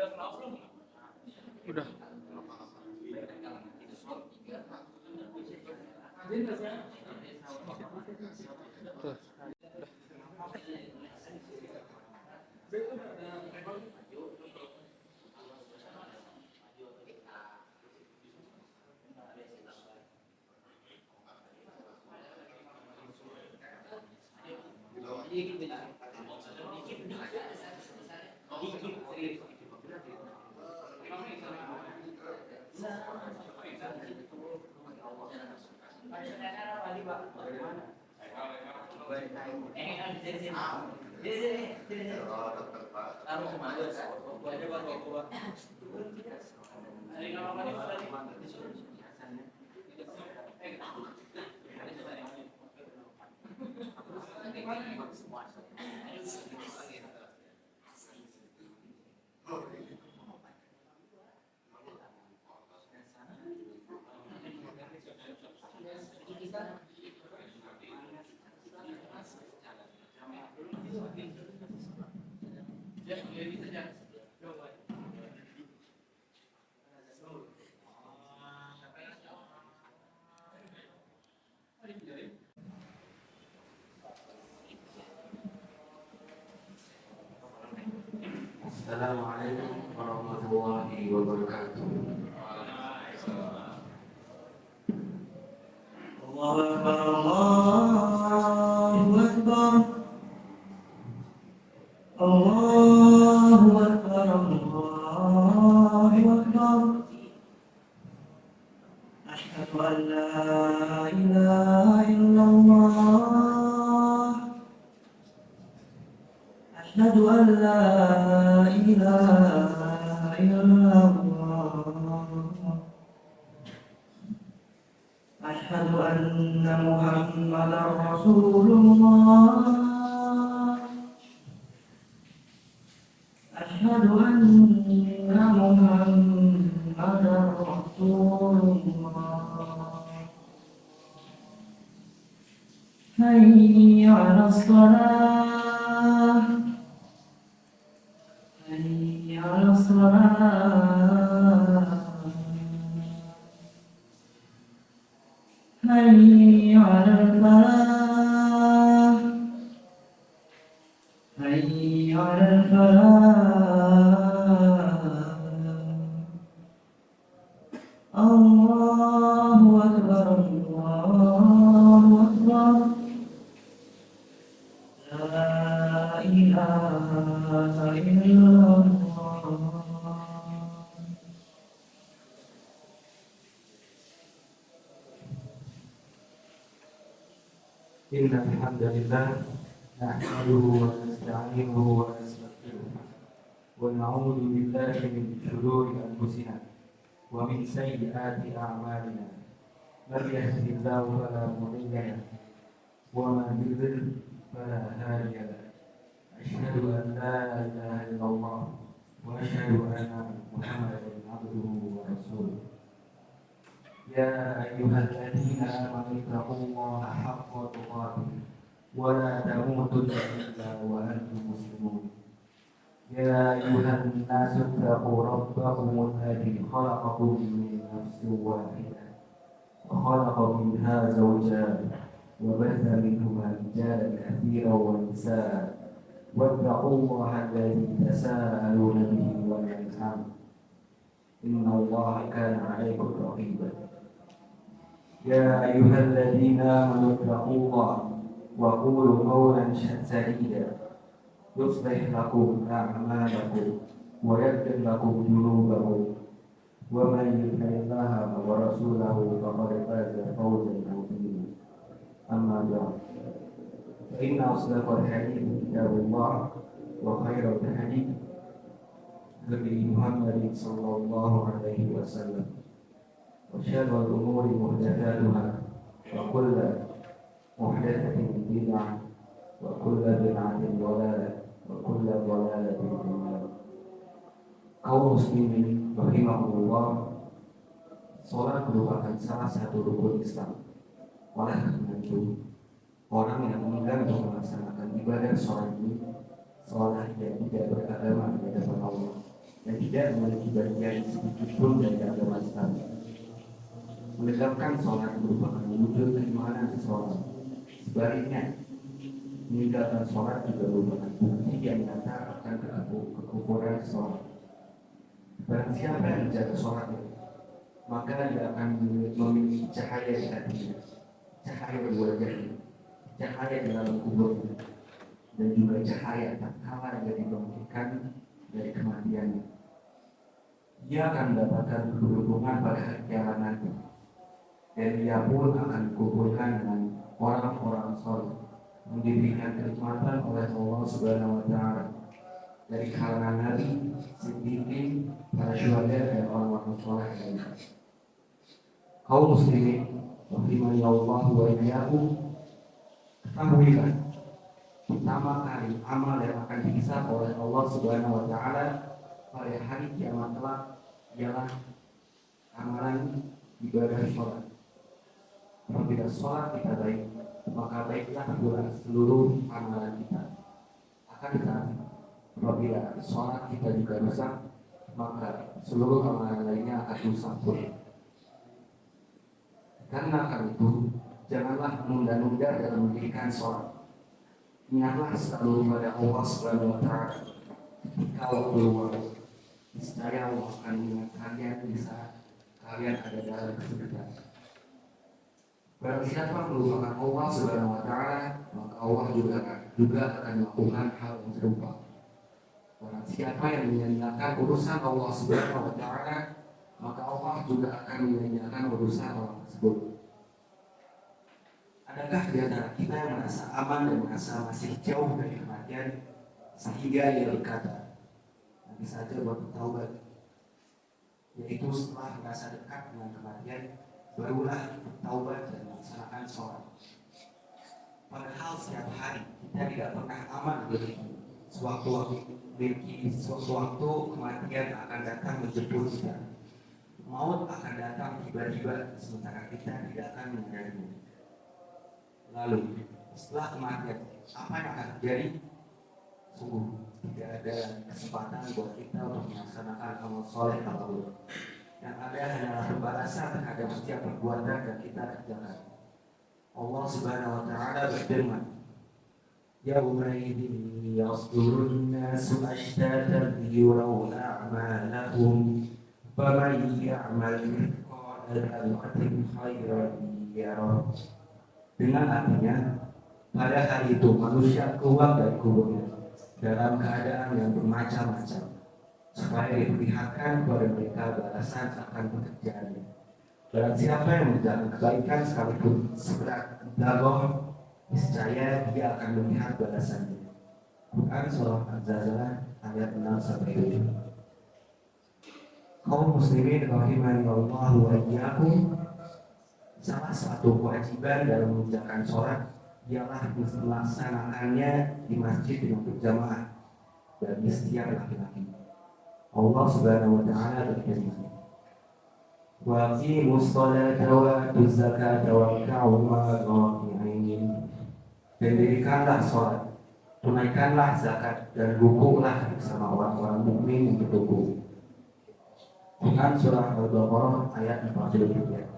Udah. Tuh. Assalamualaikum warahmatullahi wabarakatuh. Allahu Akbar, Allahu Akbar, Allahu Akbar, Allahu Akbar. Asyhadu an la ilaha illallah. Asyhadu an la ilaha illallah. Asyhadu anna Muhammadar Rasulullah. Asyhadu anna Muhammadar Rasulullah. Hayya 'alas shalah. Hayya 'alas shalah. Hayya 'alal falah. Hayya 'alal falah. Allahu Akbar, Allahu Akbar. La ilaha illallah. Innal hamdalillah nahmaduhu wa nasta'inuhu wa nastaghfiruh wa na'udzu billahi min shururi anfusina wa min sayyiati a'malina. Man yahdihillahu fala mudilla lahu wa man yudlil fala hadiya lahu. Asyhadu an la ilaha illallah wa asyhadu anna Muhammadan abduhu wa rasuluh. Ya ayyuhalladzina amanu taqullaha haqqa tuqatih wa la tamutunna illa wa antum muslimun. Ya ayyuhan nasu taqu rabbakum alladzi khalaqakum min nafsin wahidah wa khalaqa minha zawjaha wa batha minhuma rijalan katsiran wa nisaa. Wattaqullaha alladzi tasaaluna bihi wal arham. Innallaha kana 'alaykum raqiba. Ya ayyuhalladzina amanu taqullaha wa qulu qawlan sadida yuslih lakum a'malakum wa yaghfir lakum dhunubakum wa man yuti'illaha wa rasulahu faqad faza fawzan 'azima. Amma ba'd. Inna asdaqal hadithi kitabullah wa khairal hadi hadi Muhammadin sallallahu alaihi wasallam. Wa syarrul umuri muhdatsatuha wa kullu muhdatsatin bid'ah wa kullu bid'atin dhalalah wa kullu dhalalatin fin nar. Kaum muslimin rahimahullah, salat merupakan salah satu rukun Islam. Oleh karena itu, orang yang enggan untuk melaksanakan ibadah sholat ini seolah dia tidak beragama di hadapan Allah. dan tidak memiliki bagian sedikit pun dari agama Islam. Menegakkan sholat merupakan wujud keimanan seseorang. Sebaliknya, meninggalkan sholat juga merupakan bukti yang nyata akan kekufuran seseorang. Barang siapa yang menjaga sholatnya, maka dia akan memiliki cahaya di hatinya, cahaya di wajahnya, cahaya di dalam kuburnya, dan juga cahaya tak kalah yang dibangkitkan dari kematiannya. Dia akan mendapatkan keberuntungan pada hari kiamat nanti, dan dia pun akan dikumpulkan dengan orang-orang saleh yang diberikan kenikmatan oleh Allah Subhanahu wa Ta'ala dari kalangan nabi, siddiqin, para syuhada, dan orang-orang saleh lainnya. Kaum muslimin rahimani Allah wa iyyakum, ketahuilah pertama kali amal yang akan dihisab oleh Allah Subhanahu wa Ta'ala pada hari kiamat kelak ialah amalan ibadah sholat. Apabila sholat kita baik, maka baiklah pula seluruh amalan kita. Akan tetapi apabila sholat kita juga rusak, maka seluruh amalan lainnya akan rusak pula. Karena akan itu, janganlah menunda-nunda dalam mendirikan sholat. Ingatlah selalu pada Allah Subhanahu wa Ta'ala ketika waktu luang. Niscaya Allah akan mengingat kalian di saat kalian ada dalam kesulitan. Barang siapa melupakan Allah Subhanahu wa Ta'ala, maka Allah juga akan melakukan hal yang serupa. Barang siapa yang menyanyiakan urusan Allah Subhanahu wa Ta'ala, maka Allah juga akan menyanyiakan urusan orang tersebut. Adakah di antara kita yang merasa aman dan merasa masih jauh dari kematian sehingga ia berkata, nanti saja buat bertaubat, yaitu setelah merasa dekat dengan kematian barulah bertaubat dan melaksanakan sholat. Padahal setiap hari kita tidak pernah aman dari sewaktu kematian akan datang menjemput kita. Maut akan datang tiba-tiba sementara kita tidak akan menyadarinya. Lalu setelah kematian apa yang akan terjadi? Sungguh tidak ada kesempatan buat kita untuk melaksanakan amal soleh apapun. Yang ada hanyalah pembalasan terhadap setiap perbuatan yang kita kerjakan. Allah Subhanahu wa Ta'ala berfirman, Yauma idzin yasdurun nasu ashtatan liyurauna a'malahum faman ya'mal mithqala dzarratin khairan yarah. Dengan artinya, pada hari itu manusia keluar dari kuburnya dalam keadaan yang bermacam-macam, supaya diperlihatkan kepada mereka balasan akan pekerjaannya. Barang siapa yang menjalankan kebaikan sekalipun seberat darah, niscaya dia akan melihat balasannya. Quran surah Az-Zalzalah ayat 6-7. Kaum muslimin rahimani Allah wa iyyakum, salah satu kewajiban dalam mengerjakan sholat ialah melaksanakannya di masjid dengan berjamaah bagi setiap laki-laki. Allah Subhanahu wa Ta'ala berfirman, wa aqimus sholata wa atuz zakata warka'u ma'ar raki'in. Dan dirikanlah sholat, tunaikanlah zakat, dan rukuklah bersama orang-orang mukmin yang berruku. Quran surah Al-Baqarah ayat 43.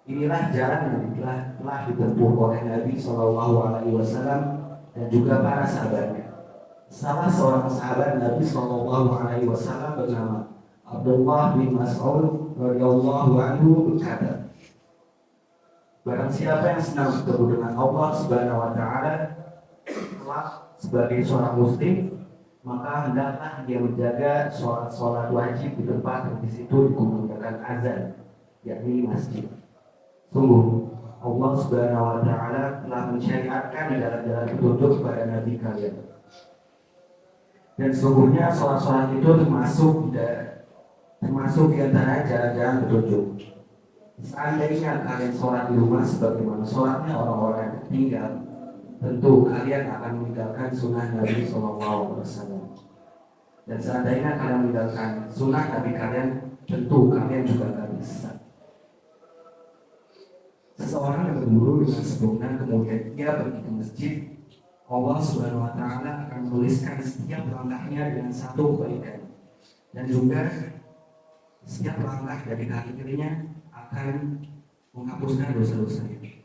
Inilah jalan yang telah ditempuh oleh Nabi SAW dan juga para sahabatnya. Salah seorang sahabat Nabi SAW bernama Abdullah bin Mas'ud radhiyallahu anhu berkata, barang siapa yang senang bertemu dengan Allah Subhanahu wa Ta'ala kelak sebagai seorang muslim, maka hendaklah dia menjaga sholat wajib di tempat yang di situ dikumandangkan azan, yakni masjid. Sungguh Allah Subhanahu wa Ta'ala telah mensyariatkan jalan-jalan petunjuk kepada Nabi kalian. Dan sesungguhnya sholat-sholat itu termasuk di antara jalan-jalan petunjuk. Seandainya kalian sholat di rumah sebagaimana sholatnya orang-orang yang tertinggal, tentu kalian akan meninggalkan sunnah Nabi SAW. Dan seandainya kalian meninggalkan sunnah Nabi kalian, tentu kalian juga akan sesat. Seseorang yang berburu dengan sempurna kemudian dia pergi ke masjid, Allah Subhanahu wa Ta'ala akan menuliskan setiap langkahnya dengan satu kebaikan, dan juga setiap langkah dari kaki kirinya akan menghapuskan dosa-dosa itu.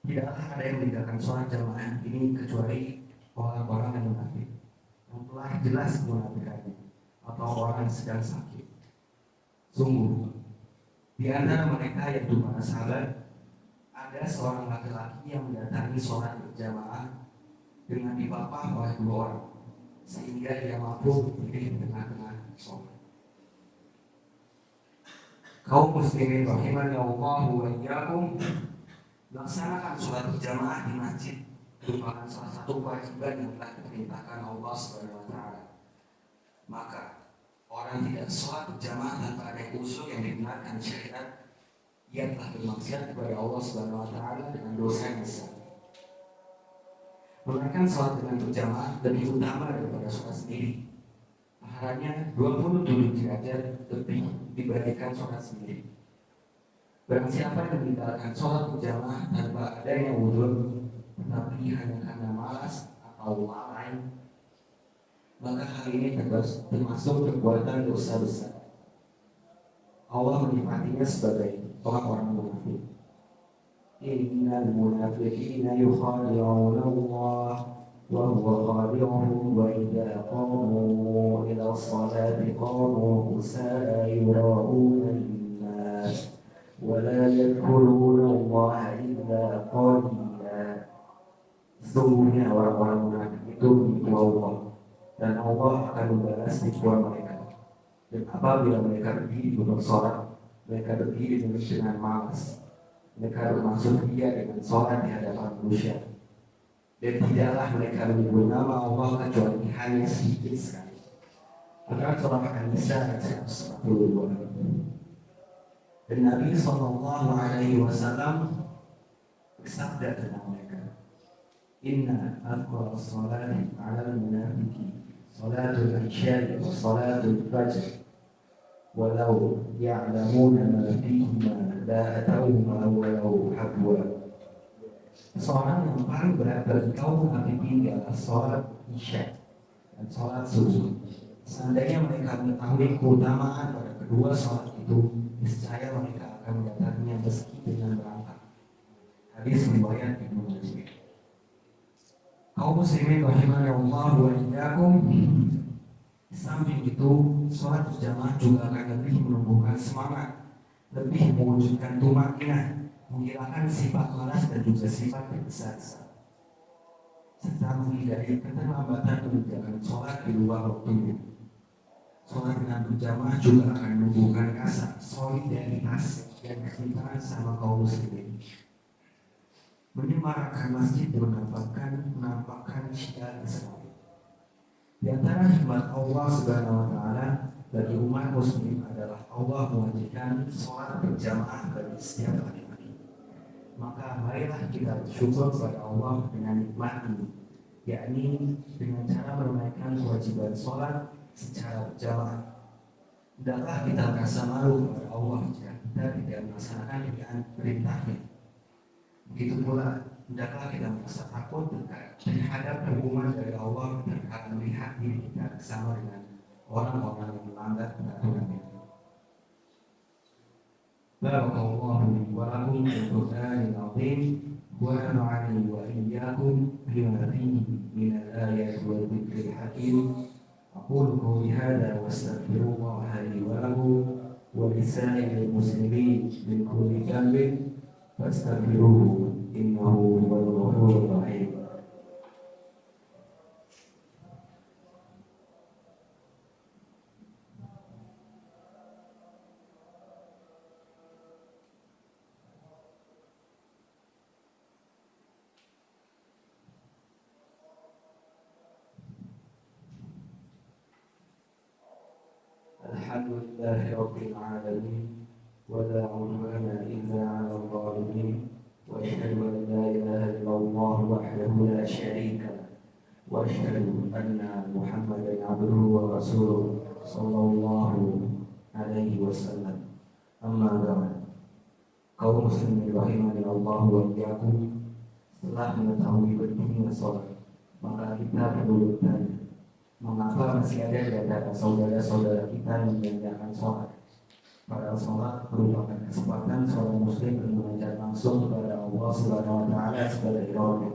Tidaklah ada yang meninggalkan sholat jamaah ini kecuali orang-orang yang munafik, yang telah jelas munafikannya, atau orang yang sedang sakit. Sungguh, di antara mereka yaitu para sahabat, ada seorang laki-laki yang mendatangi sholat berjamaah dengan dipapah oleh 2 orang, sehingga dia mampu berdiri di tengah-tengah sholat. Kaum muslimin rahimani Allah wa iyyakum, laksanakan sholat berjamaah di masjid merupakan salah satu kewajiban yang telah diperintahkan Allah Subhanahu wa taala. Maka orang tidak sholat berjamaah tanpa ada usul yang dibenarkan syariat, ia telah bermaksiat kepada Allah Subhanahu wa taala dengan dosa yang besar. Menunaikan sholat dengan berjamaah lebih utama daripada sholat sendiri. Pahalanya 27 derajat lebih dibandingkan sholat sendiri. Barang siapa yang meninggalkan sholat berjamaah tanpa adanya wudhu, tetapi hanya karena malas atau lalai, maka hal ini termasuk perbuatan dosa besar. Allah menyifatinya sebagai orang-orang munafik. Innal munafiqina yukhadi'una Allah wa huwa khadi'uhum wa idza qamu ila sholati qamu kusala yura'una an-nas wa la yadhkuruna Allah illa qalila. Sesungguhnya orang-orang munafik itu menipu Allah, dan Allah akan membalas tipuan mereka. Dan apabila mereka berdiri untuk sholat, mereka berdiri dengan malas. Mereka bermaksud dia dengan sholat di hadapan manusia. Dan tidaklah mereka menyebut nama Allah kecuali hanya sedikit sekali. Maka surah An-Nisa ayat 142. Dan Nabi SAW bersabda tentang mereka, Inna aqwa sholati ala al-munafiki salatul isya wa salatul fajr walau ya'lamuna ma fihima la atawhuma walau habwa. Seorang yang paling berat bagi kaum munafikin adalah sholat isya dan sholat subuh. Seandainya mereka mengetahui keutamaan pada kedua sholat itu, niscaya mereka akan mendatanginya meski dengan berangkat. Hadis riwayat Ibnu Majah. Kaum muslimin rahimani Allah wa iyyakum, samping itu sholat berjamaah juga akan lebih menumbuhkan semangat, lebih mewujudkan tumakninah, menghilangkan sifat malas dan juga sifat berdesak-desak, serta menghindari keterlambatan mengerjakan sholat di luar waktunya. Sholat dengan berjamaah juga akan menumbuhkan rasa solidaritas dan kecintaan sama kaum muslimin. Menyemarakkan masjid dan menampakkan syiar Islam. Di antara hikmat Allah Subhanahu wa taala bagi umat muslim adalah Allah mewajibkan sholat berjamaah bagi setiap hari. Maka marilah kita bersyukur kepada Allah dengan nikmat ini, yakni dengan cara menunaikan kewajiban sholat secara berjamaah. Hendaklah kita merasa malu kepada Allah jika kita tidak melaksanakan perintahnya. Begitu pula hendaklah kita merasa takut terhadap hukuman dari Allah karena melihat diri kita bersama dengan orang-orang yang melanggar peraturannya. Barakallahu li wa lakum fil Qur'anil 'azim wa nafa'ani wa iyyakum bima fihi min al-ayati wal dhikril hakim. أقول قولي هذا وأستغفر الله لي ولكم ولسائر المسلمين من كل ذنب فاستغفروه إنه هو الغفور الرحيم. الحمد لله رب العالمين ولا عدوان إلا على الظالمين وأشهد أن لا إله إلا الله وحده لا شريك له وأشهد أن محمدا عبده ورسوله صلى الله عليه وسلم. أما بعد, kaum muslimin rahimani Allah wa iyyakum, setelah mengetahui pentingnya sholat, maka kita perlu bertanya, Mengapa masih ada di antara saudara-saudara kita yang mengerjakan sholat? Padahal sholat merupakan kesempatan seorang muslim untuk mengajar langsung kepada Allah Subhanahu wa Ta'ala sebagai rohnya,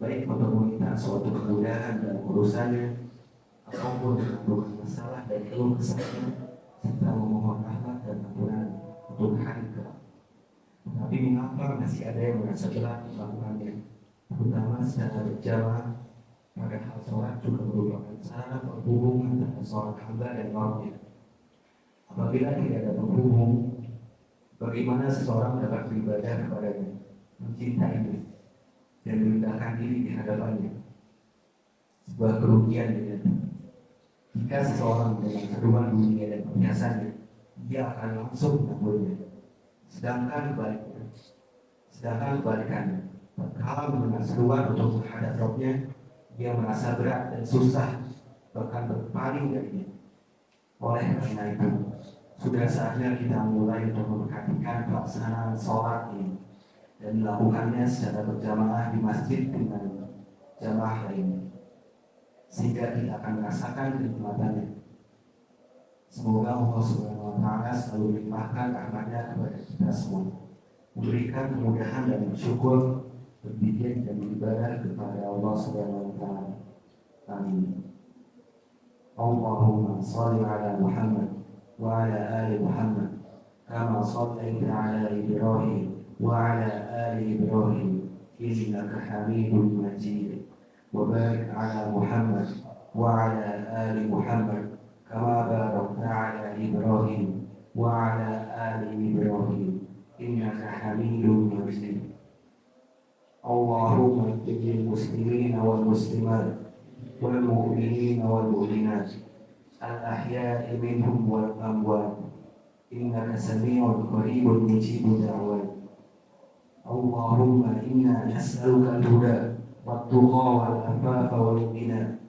baik untuk meminta suatu kemudahan dalam urusannya ataupun mengadukan masalah dan keluh kesahnya serta memohon rahmat dan ampunan untuk hari kelak. Tapi mengapa masih ada yang merasa berat melakukannya, terutama secara berjamaah? Padahal sholat juga merupakan sarana penghubung antara seorang hamba dan Rabbnya. Apabila tidak ada penghubung, bagaimana seseorang dapat beribadah kepadanya, mencintainya, dan merendahkan diri di hadapannya? Sebuah kerugian ya. Jika seseorang dengan seruan dunia dan perhiasannya, dia akan langsung menyambutnya. Sedangkan kebalikannya, tatkala mendengar seruan untuk menghadap Rabbnya, dia merasa berat dan susah, bahkan berpaling darinya. Oleh karena itu, sudah saatnya kita mulai untuk memperhatikan pelaksanaan sholat ini dan melakukannya secara berjamaah di masjid dengan jamaah lainnya, sehingga kita akan merasakan kenikmatannya. Semoga Allah Subhanahu wa Ta'ala selalu melimpahkan rahmatnya kepada kita semua, memberikan kemudahan dan bersyukur, berzikir dan beribadah kepada Allah Subhanahu wa Ta'ala. Amin. Allahumma shalli ala Muhammad wa ala ali Muhammad kama shallaita ala Ibrahim wa ala ali Ibrahim innaka Hamidum Majid. Wa barik ala Muhammad wa ala ali Muhammad kama barakta ala Ibrahim wa ala ali Ibrahim innaka Hamidum Majid. Allahumma ighfir muslimina wal muslimat wal mu'minina wal mu'minat al ahya'i minhum wal amwat innaka sami'un qaribun mujibud da'wat. Allahumma inna nas'aluka al-huda wat tuqa wal afafa wal ghina.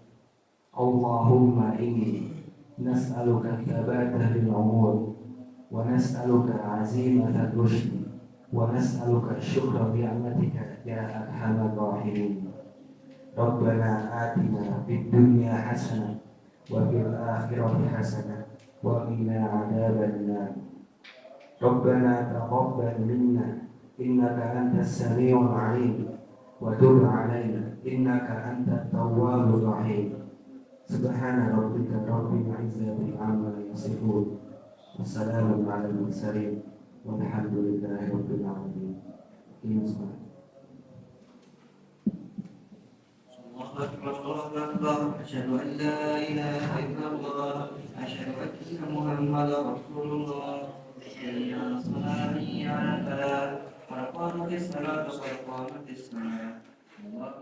Allahumma inni nas'aluka thabata fil umur wa nas'aluka 'azimata rushd wa nas'aluka syukra bi'amatika ya arhamar rahimin. Rabbana atina fid dunya hasanah wa fil akhirati hasanah wa qina adzabannar. Rabbana taqabbal minna innaka antas samiul alim wa tub 'alaina innaka antat tawwabur rahim. Subhana rabbika rabbil izzati 'amma yasifun wa salamun 'alal mursalin walhamdulillahi rabbil alamin. الله أكبر أشهد أن لا إله إلا الله أشهد أن محمدا رسول الله حي على الصلاة حي على الفلاح قد قامت الصلاة وقد قامت الصلاة الله